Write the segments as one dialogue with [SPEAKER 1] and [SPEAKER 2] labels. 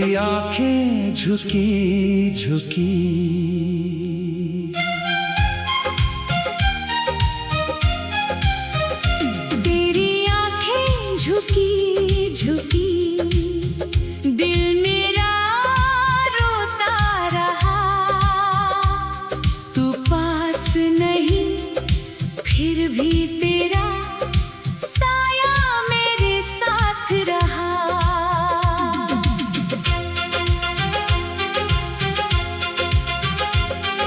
[SPEAKER 1] तेरी आंखें झुकी झुकी,
[SPEAKER 2] तेरी आंखें झुकी झुकी, दिल मेरा रोता रहा। तू पास नहीं फिर भी तेरा साया मेरे साथ रहा।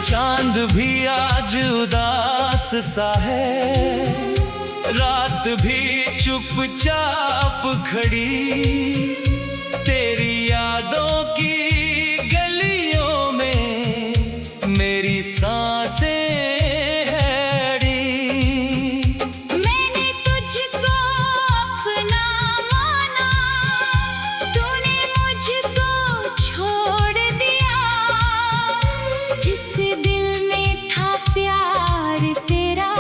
[SPEAKER 1] चांद भी आज उदास सा है, रात भी चुपचाप खड़ी। तेरी यादों की गलियों में मेरी सांसें है अड़ी।
[SPEAKER 2] मैंने तुझको अपना माना, तूने मुझको छोड़ दिया। जिस दिल में था प्यार तेरा,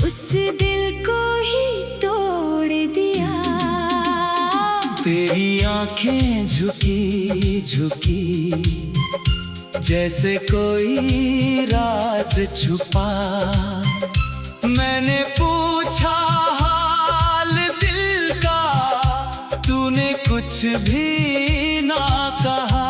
[SPEAKER 2] उस दिल को ही तोड़ दिया।
[SPEAKER 1] तेरी आंखें झुकी झुकी, जैसे कोई राज छुपा। मैंने पूछा हाल दिल का, तूने कुछ भी ना कहा।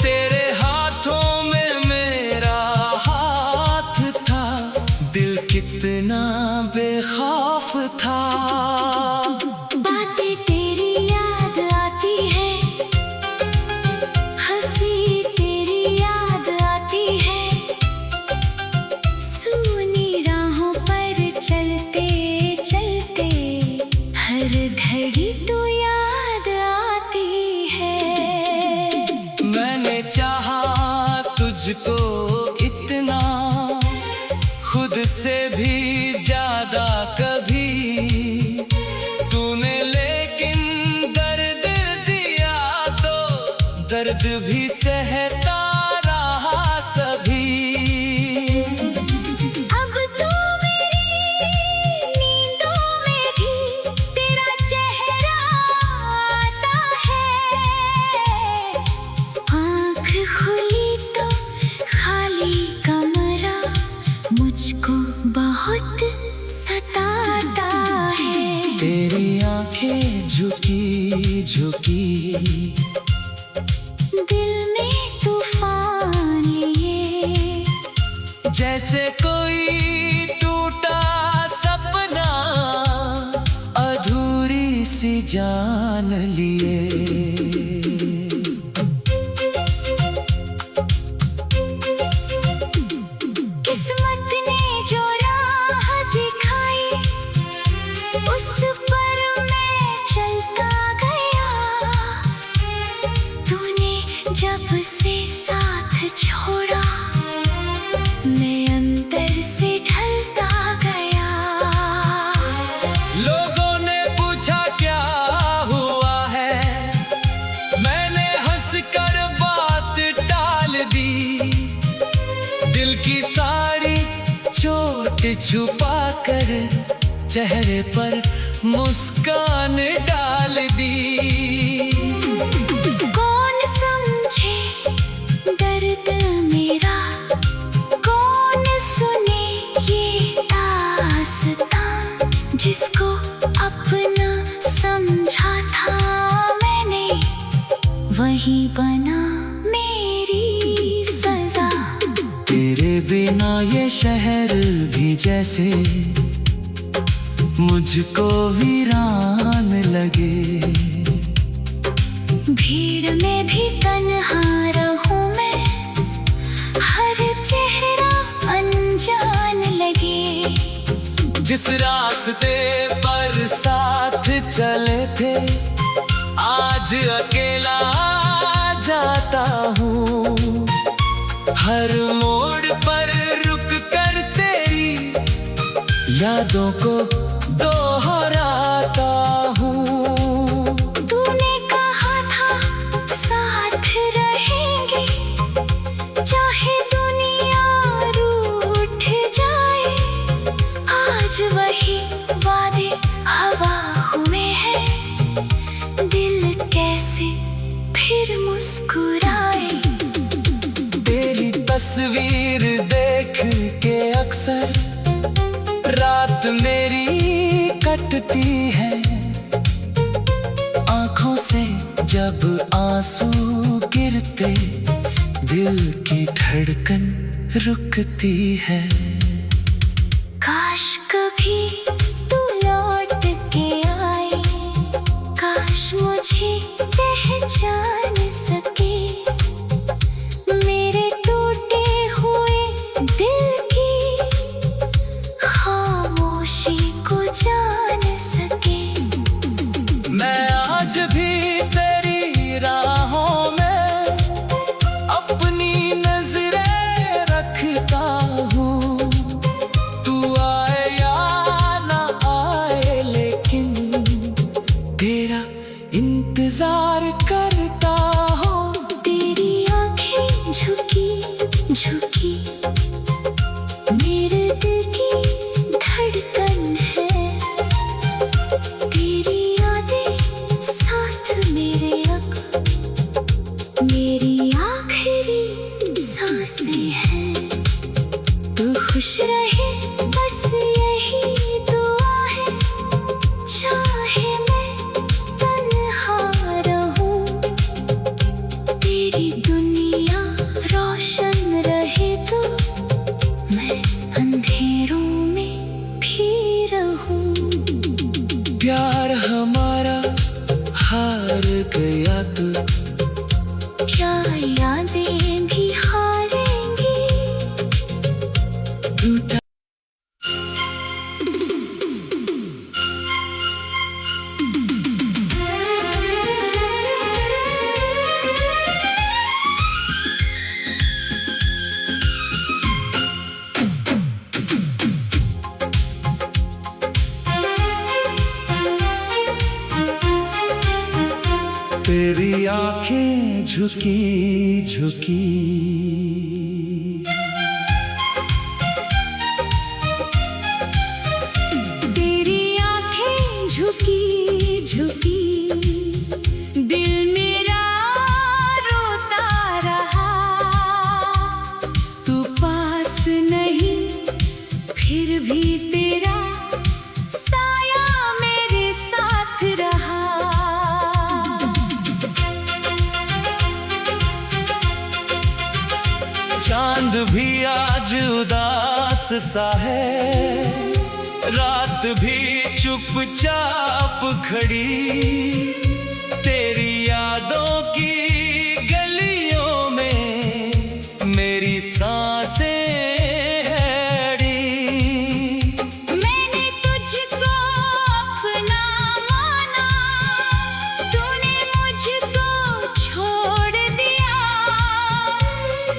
[SPEAKER 1] तेरे हाथों में मेरा हाथ था, दिल कितना बेखौफ था।
[SPEAKER 2] बातें तेरी याद आती है, हंसी तेरी याद आती है। सूनी राहों पर चलते चलते हर घड़ी तो याद आती है।
[SPEAKER 1] मैंने चाहा तुझको इतना, खुद से भी ज्यादा कभी। तूने लेकिन दर्द दिया तो दर्द भी सहता रहा सभी।
[SPEAKER 2] अब तो मेरी नींदों में भी तेरा चेहरा आता है। आँख खुली तो खाली कमरा मुझको बहुत सताता है।
[SPEAKER 1] तेरी आंखें झुकी झुकी,
[SPEAKER 2] दिल में तूफान लिए।
[SPEAKER 1] जैसे कोई टूटा सपना, अधूरी सी जान लिए।
[SPEAKER 2] किस्मत ने जो राह दिखाई, उस पर मैं चलता गया। तूने जब से साथ छोड़ा, मैं अंदर से ढलता गया।
[SPEAKER 1] लोगों ने पूछा क्या हुआ है, मैंने हंसकर बात टाल दी। दिल की सारी चोट छुपा कर चेहरे पर मुस्कान डाल दी।
[SPEAKER 2] कौन समझे दर्द मेरा, कौन सुने ये दास्तां। जिसको अपना समझा था मैंने, वही बना मेरी सजा।
[SPEAKER 1] तेरे बिना ये शहर भी जैसे मुझको वीरान लगे।
[SPEAKER 2] भीड़ में भी तन्हा रहूं मैं, हर चेहरा अनजान लगे।
[SPEAKER 1] जिस रास्ते पर साथ चले थे आज अकेला जाता हूँ। हर मोड़ पर रुक कर तेरी यादों को दोहराता हूँ।
[SPEAKER 2] तूने कहा था साथ रहेंगे, चाहे दुनिया रूठ जाए। आज वही वादे हवा हुए हैं, दिल कैसे फिर मुस्कुराए।
[SPEAKER 1] तेरी तस्वीर देख के अक्सर रात मेरी कटती है। आंखों से जब आंसू गिरते दिल की धड़कन रुकती है।
[SPEAKER 2] काश कभी तू लौट के आए, काश मुझे पहचान सके। मेरे टूटे हुए दिल की खामोशी को जान सके।
[SPEAKER 1] मैं आज भी तेरी राहों में अपनी नजरें रखता हूँ। तू आए या ना आए लेकिन तेरा इंतजार करता हूँ।
[SPEAKER 2] तेरी आंखें झुकी झुकी मेरे दिल की धड़कन है। तेरी यादें साथ मेरे अब मेरी आखिरी सांसें हैं। तू खुश रहे बस यही दुआ है, चाहे मैं तन्हा रहूं। तेरी दुनिया रोशन रहे तो मैं अंधेरों में भी रहूं।
[SPEAKER 1] प्यार हमारा हार गया तो
[SPEAKER 2] क्या यादें भी हारेंगी।
[SPEAKER 1] टूटा तेरी आंखें झुकी झुकी
[SPEAKER 2] तेरी आंखें झुकी झुकी दिल मेरा रोता रहा। तू पास नहीं फिर भी तेरा साया मेरे साथ रहा।
[SPEAKER 1] चांद भी आज उदास सा है, रात भी चुपचाप खड़ी। तेरी यादों की गलियों में मेरी सांसें है अड़ी।
[SPEAKER 2] मैंने तुझको अपना माना, तूने मुझको छोड़ दिया।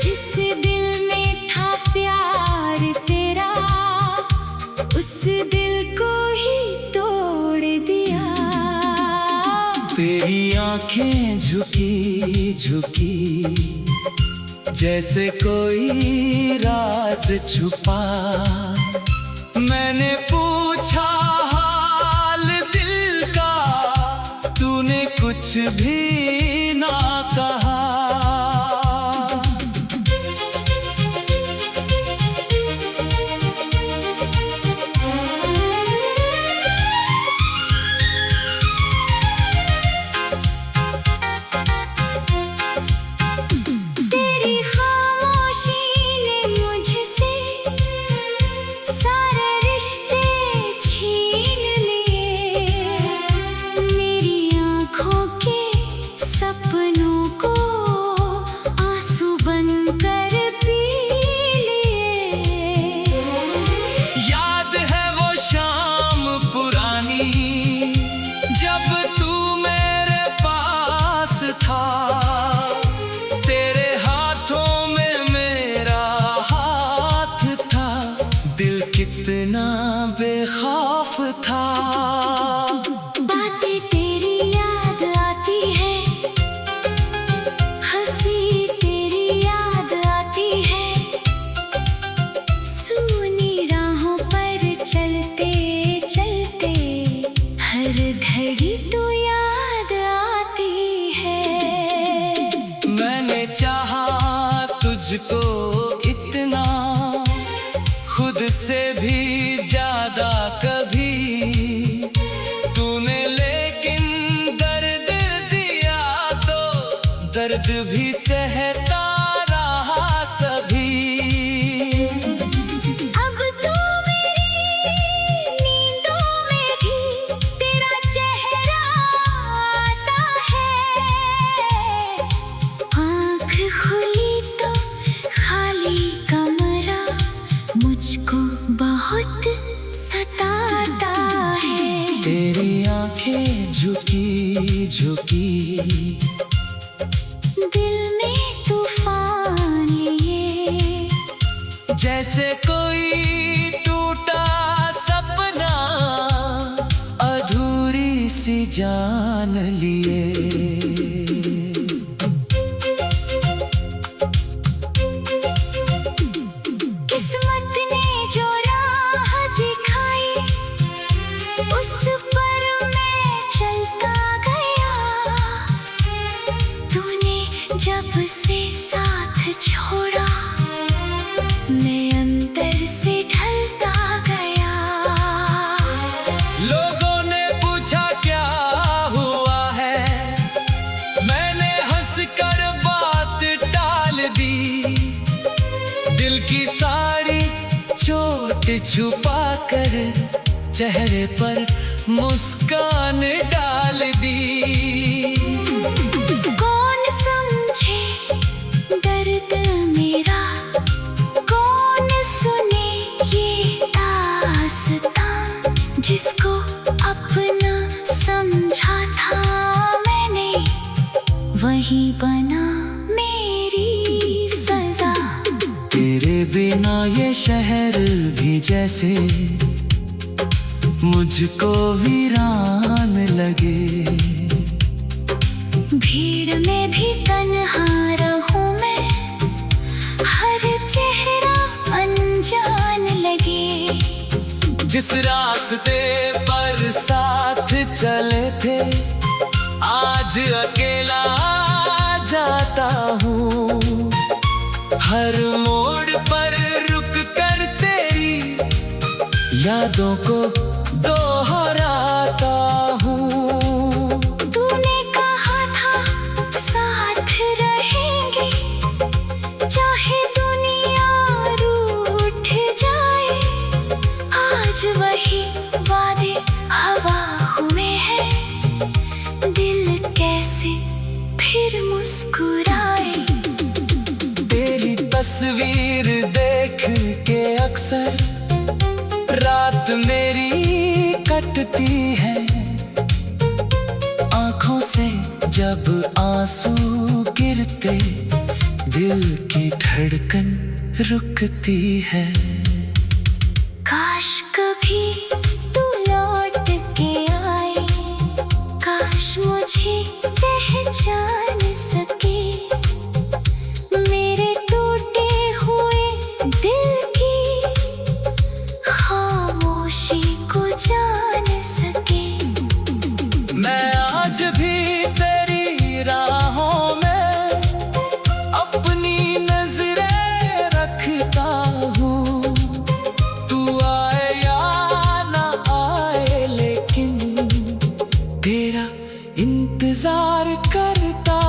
[SPEAKER 2] जिस दिल में था प्यार तेरा, उस दिल को ही तोड़ दिया।
[SPEAKER 1] तेरी आंखें झुकी झुकी जैसे कोई राज छुपा। मैंने पूछा हाल दिल का, तूने कुछ भी ना कहा।
[SPEAKER 2] तेरी खामोशी ने मुझसे सारे रिश्ते छीन लिए। मेरी आँखों के
[SPEAKER 1] कितना बेखौफ था।
[SPEAKER 2] बातें तेरी याद आती है, हंसी तेरी याद आती है, सूनी राहों पर चलते चलते हर घड़ी तो याद आती है।
[SPEAKER 1] मैंने चाहा तुझको इतना, खुद से भी ज्यादा कभी तूने लेकिन दर्द दिया तो दर्द भी सहता रहा सभी।
[SPEAKER 2] अब तो मेरी नींदों में भी तेरा चेहरा आता है, आँख खुली तो खाली कमरा मुझको बहुत सताता है।
[SPEAKER 1] तेरी आंखें झुकी झुकी
[SPEAKER 2] दिल में तूफान लिए,
[SPEAKER 1] जैसे कोई टूटा सपना अधूरी सी जान लिए।
[SPEAKER 2] किस्मत ने जो राह दिखाई उस पर मैं चलता गया, तूने जब से साथ छोड़ा मैं अंदर से ढलता गया।
[SPEAKER 1] लोगों ने पूछा क्या हुआ है, मैंने हंसकर बात टाल दी, दिल की सारी चोट छुपा कर चेहरे पर मुस्कान डाल दी।
[SPEAKER 2] कौन समझे दर्द मेरा, कौन सुने ये दास्तां, जिसको अपना समझा था मैंने वही बना मेरी सजा।
[SPEAKER 1] तेरे बिना ये शहर भी जैसे मुझको वीरान लगे।
[SPEAKER 2] भीड़ में भी तन्हा रहूं मैं, हर चेहरा अनजान लगे।
[SPEAKER 1] जिस रास्ते पर साथ चले थे आज अकेला जाता हूँ, हर मोड़ पर रुक कर तेरी यादों को दोहराता हूँ।
[SPEAKER 2] तूने कहा था साथ रहेंगे, चाहे दुनिया रूठ जाए, आज वही वादे हवा हुए हैं, दिल कैसे फिर मुस्कुराए।
[SPEAKER 1] तेरी तस्वीर देख के अक्सर रात मेरी कटती है, आँखों से जब आंसू गिरते दिल की धड़कन रुकती है।
[SPEAKER 2] काश कभी तू लौट के आए, काश मुझे पहचान सके, मेरे टूटे हुए दिल की खामोशी को जान सके।
[SPEAKER 1] मैं आज भी तेरी राहों में अपनी नजरें रखता हूँ, तू आए या ना आए लेकिन तेरा इंतजार करता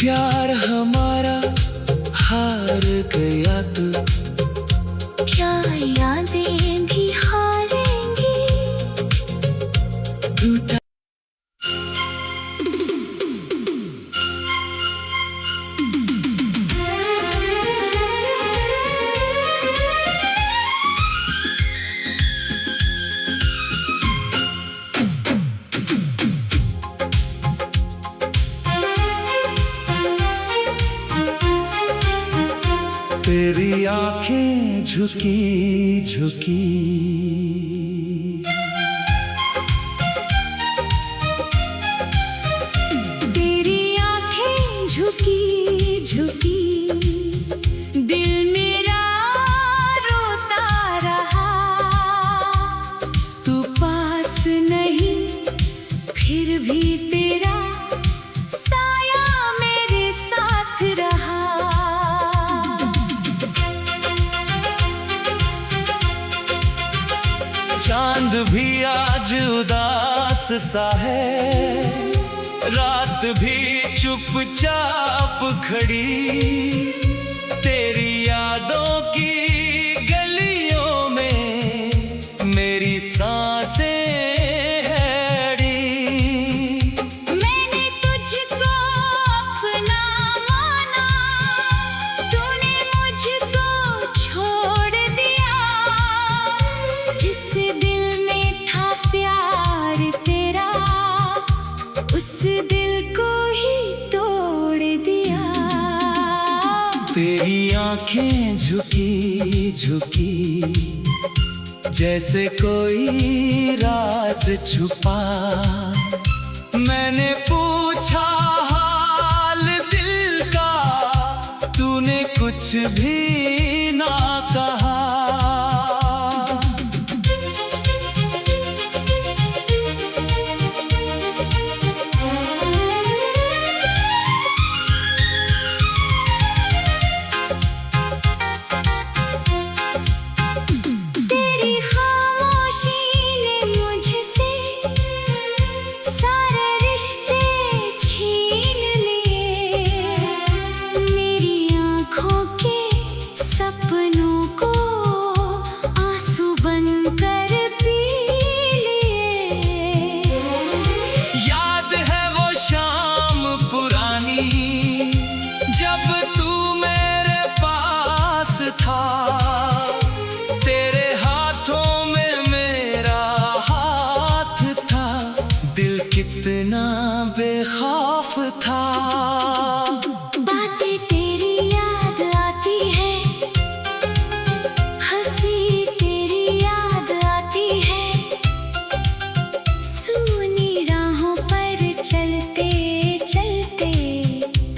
[SPEAKER 1] प्यार हमारा हार गया तो
[SPEAKER 2] क्या यादें भी हारेंगी।
[SPEAKER 1] टूटा तेरी आंखें झुकी झुकी,
[SPEAKER 2] तेरी आंखें झुकी झुकी, दिल मेरा रोता रहा। तू पास नहीं फिर भी तेरा साया मेरे साथ रहा।
[SPEAKER 1] चांद भी आज उदास सा है, रात भी चुपचाप खड़ी। तेरी यादों की गलियों में मेरी सांसें है अड़ी।
[SPEAKER 2] मैंने तुझको अपना माना, तूने मुझको छोड़ दिया। जिस दिल में था प्यार तेरा, उस दिल को ही तोड़ दिया।
[SPEAKER 1] तेरी आंखें झुकी झुकी, जैसे कोई राज छुपा। मैंने पूछा हाल दिल का, तूने कुछ भी ना कहा।
[SPEAKER 2] तेरी खामोशी ने मुझसे सारे रिश्ते छीन लिए। मेरी आँखों के सपनों को आंसू बनकर पी लिए।
[SPEAKER 1] याद है वो शाम पुरानी, जब तू मेरे पास था। तेरे हाथों में मेरा हाथ था, दिल कितना बेखौफ था।
[SPEAKER 2] बातें तेरी याद आती है, हंसी तेरी याद आती है। सूनी राहों पर चलते चलते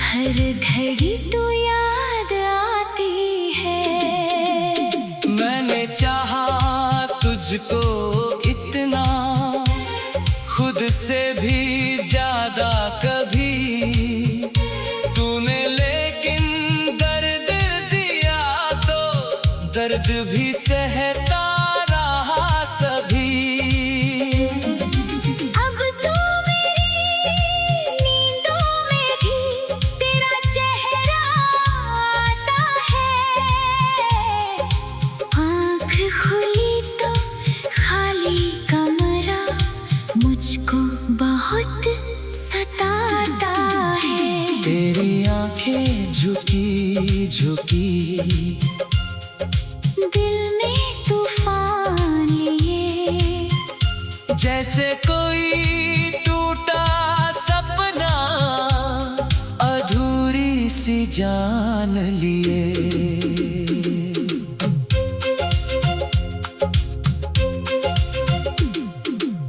[SPEAKER 2] हर घड़ी तू याद आती है।
[SPEAKER 1] मैंने चाहा तुझको इतना, खुद से भी ज्यादा कभी। तूने लेकिन दर्द दिया तो दर्द भी सहता रहा सभी।
[SPEAKER 2] अब तो मेरी नींदों में भी तेरा चेहरा आता है। आँख खुली तो खाली कमरा मुझको बहुत सताता है।
[SPEAKER 1] तेरी आंखें झुकी झुकी,
[SPEAKER 2] दिल में तूफान लिए।
[SPEAKER 1] जैसे कोई टूटा सपना, अधूरी सी जान लिए।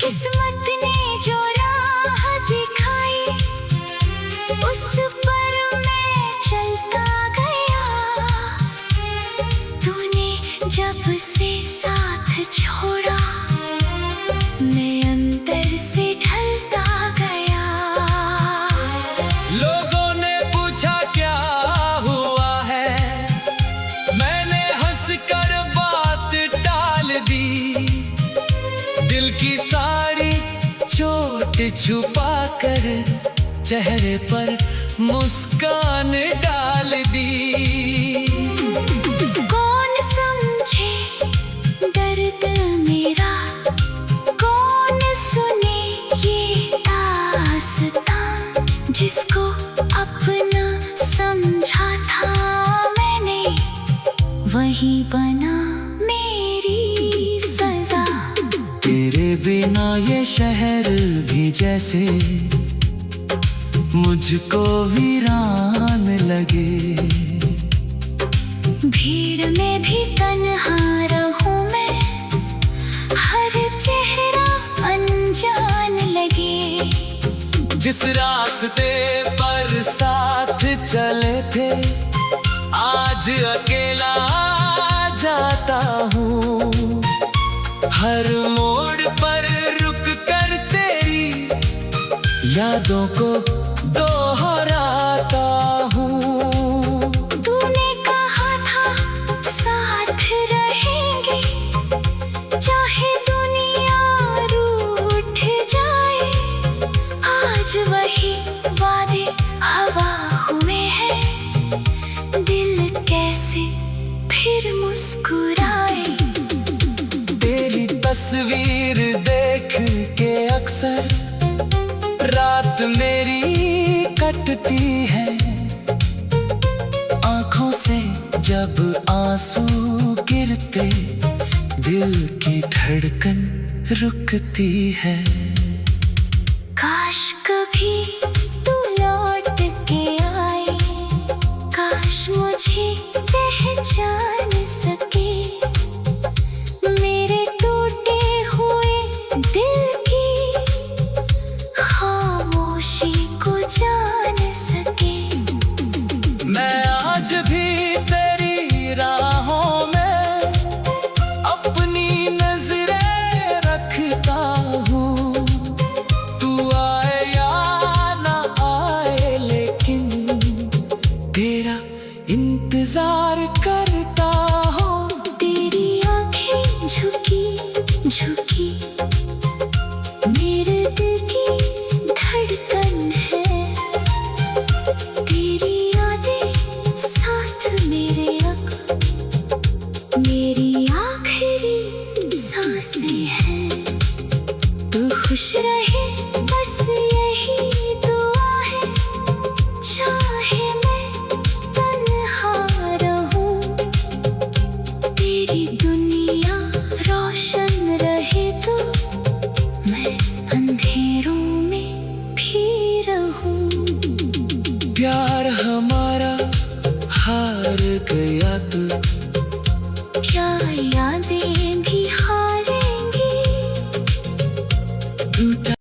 [SPEAKER 2] किस्मत ने जो राह दिखाई, उस पर मैं चलता गया। तूने जब से साथ छोड़ा, मैं अंदर से ढलता गया।
[SPEAKER 1] लोगों ने पूछा क्या हुआ है, मैंने हंसकर बात टाल दी। दिल की सारी चोट छुपा कर चेहरे पर मुस्कान डाल दी।
[SPEAKER 2] कौन समझे दर्द मेरा, कौन सुने ये दास्तां, जिसको अपना समझा था मैंने, वही बना मेरी सजा।
[SPEAKER 1] तेरे बिना ये शहर भी जैसे मुझको वीरान लगे।
[SPEAKER 2] भीड़ में भी तन्हा रहूं मैं, हर चेहरा अनजान लगे।
[SPEAKER 1] जिस रास्ते पर साथ चले थे, आज अकेला जाता हूँ। हर मोड़ पर रुक कर तेरी यादों को दोहराता हूँ।
[SPEAKER 2] तूने कहा था साथ रहेंगे, चाहे दुनिया रूठ जाए। आज वही वादे हवा हुए हैं, दिल कैसे फिर मुस्कुराए।
[SPEAKER 1] तेरी तस्वीर देख के अक्सर रात मेरी कटती है। आँखों से जब आंसू गिरते, दिल की धड़कन रुकती है।
[SPEAKER 2] काश कभी तू लौट के आए, काश मुझे पहचान सके। मेरे टूटे हुए दिल की खामोशी को जान सके।
[SPEAKER 1] मैं आज भी तेरी राहों में अपनी नजरें रखता हूँ। तू आए या ना आए, लेकिन तेरा इंतजार करता हूँ।
[SPEAKER 2] तेरी आंखें झुकी झुकी मेरे दिल की धड़कन है। तेरी यादें साथ मेरे अब मेरी आखिरी सांसें हैं। तू खुश रहे बस यही दुआ है, चाहे मैं तन्हा रहूं। तेरी दुनिया रोशन रहे तो मैं अंधेरों में भी रहूं।
[SPEAKER 1] प्यार हमारा हार गया तो
[SPEAKER 2] क्या यादें भी हारेंगी।
[SPEAKER 1] टूटा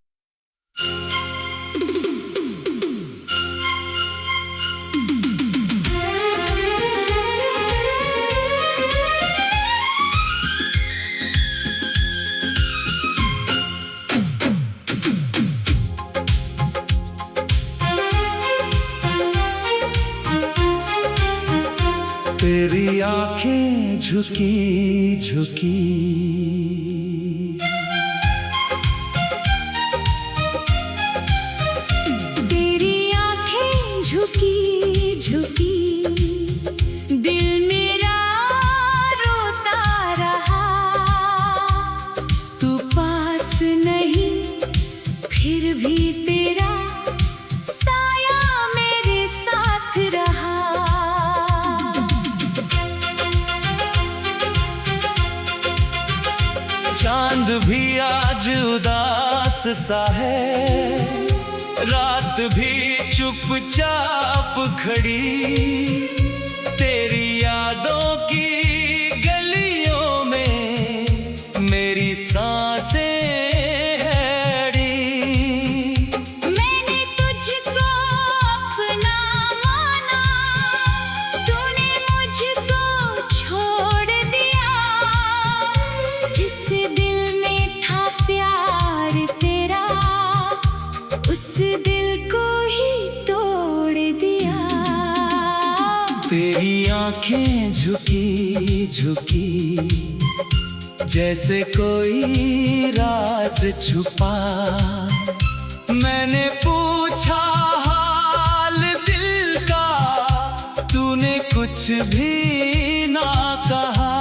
[SPEAKER 1] तेरी आंखें झुकी झुकी
[SPEAKER 2] तेरी आंखें झुकी झुकी दिल मेरा रोता रहा। तू पास नहीं फिर भी तेरा साया मेरे साथ रहा।
[SPEAKER 1] चांद भी आज उदास सा है, रात भी चुपचाप खड़ी। तेरी यादों की गलियों में मेरी सांसें है अड़ी।
[SPEAKER 2] मैंने तुझको अपना माना, तूने मुझको छोड़ दिया। जिस दिल में था प्यार तेरा, उस दिल को ही तोड़ दिया।
[SPEAKER 1] तेरी आंखें झुकी झुकी जैसे कोई राज छुपा। मैंने पूछा हाल कुछ भी ना कहा।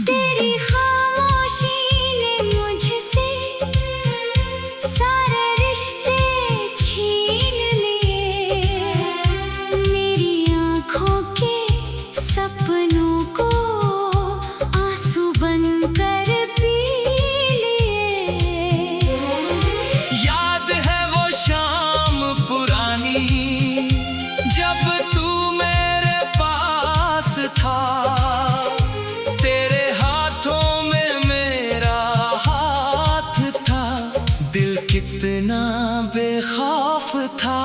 [SPEAKER 2] तेरी खामोशी ने मुझसे सारे रिश्ते छीन लिए, मेरी आँखों के सपनों को आंसू बनकर पी लिए।
[SPEAKER 1] याद है वो शाम पुरानी जब तू मेरे पास था, तेरे हाथों में मेरा हाथ था, दिल कितना बेखौफ था।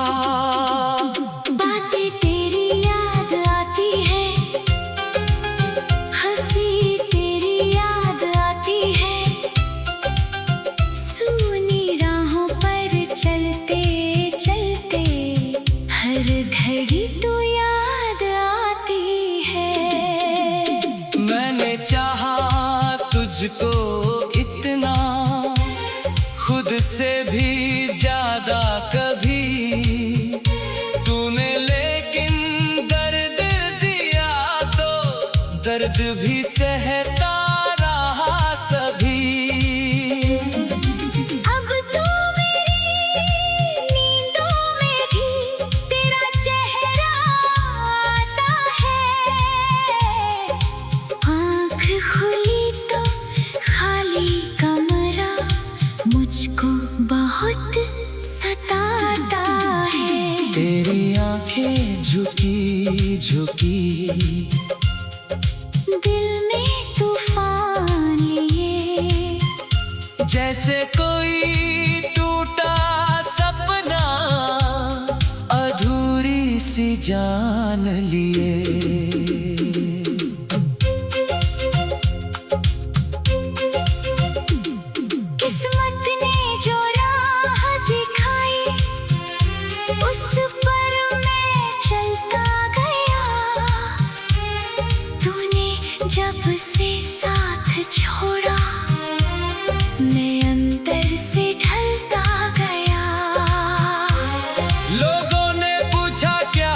[SPEAKER 2] बातें तेरी याद आती है, हंसी तेरी याद आती है, सूनी राहों पर चलते चलते हर घड़ी तू याद आती है।
[SPEAKER 1] मैंने चाहा तुझको इतना, खुद से भी ज्यादा कभी, तूने लेकिन दर्द दिया तो दर्द भी सहता रहा सभी।
[SPEAKER 2] अब तो मेरी नींदों में भी तेरा चेहरा आता है, आँख खुली तो खाली कमरा मुझको बहुत सताता है।
[SPEAKER 1] तेरी आंखें झुकी झुकी,
[SPEAKER 2] दिल में तूफान लिए,
[SPEAKER 1] जैसे कोई टूटा सपना अधूरी सी जान लिए।
[SPEAKER 2] किस्मत ने जो राह दिखाई उस पर मैं चलता गया, तूने जब से साथ छोड़ा मैं अंदर से ढलता गया।
[SPEAKER 1] लोगों ने पूछा क्या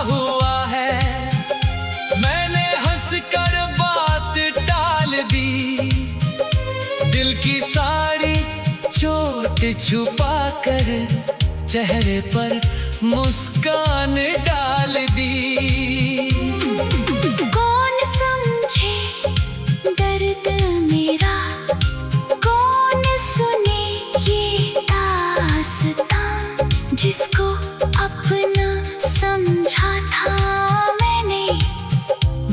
[SPEAKER 1] हुआ है, मैंने हंसकर बात टाल दी, दिल की सारी चोट छुपा कर चेहरे पर मुस्कान डाल दी।
[SPEAKER 2] कौन समझे दर्द मेरा, कौन सुने ये दास्तां, जिसको अपना समझा था मैंने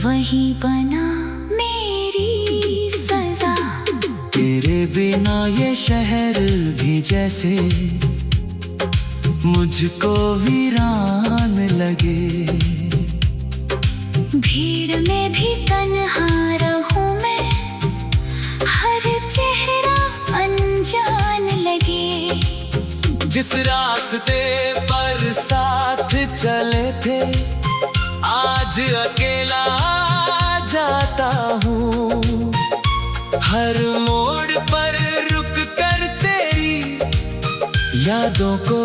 [SPEAKER 2] वही बना मेरी सजा।
[SPEAKER 1] तेरे बिना ये शहर भी जैसे मुझको वीरान लगे,
[SPEAKER 2] भीड़ में भी तन्हा रहूं मैं, हर चेहरा अनजान लगे।
[SPEAKER 1] जिस रास्ते पर साथ चले थे आज अकेला जाता हूँ, हर मोड़ पर रुक कर तेरी यादों को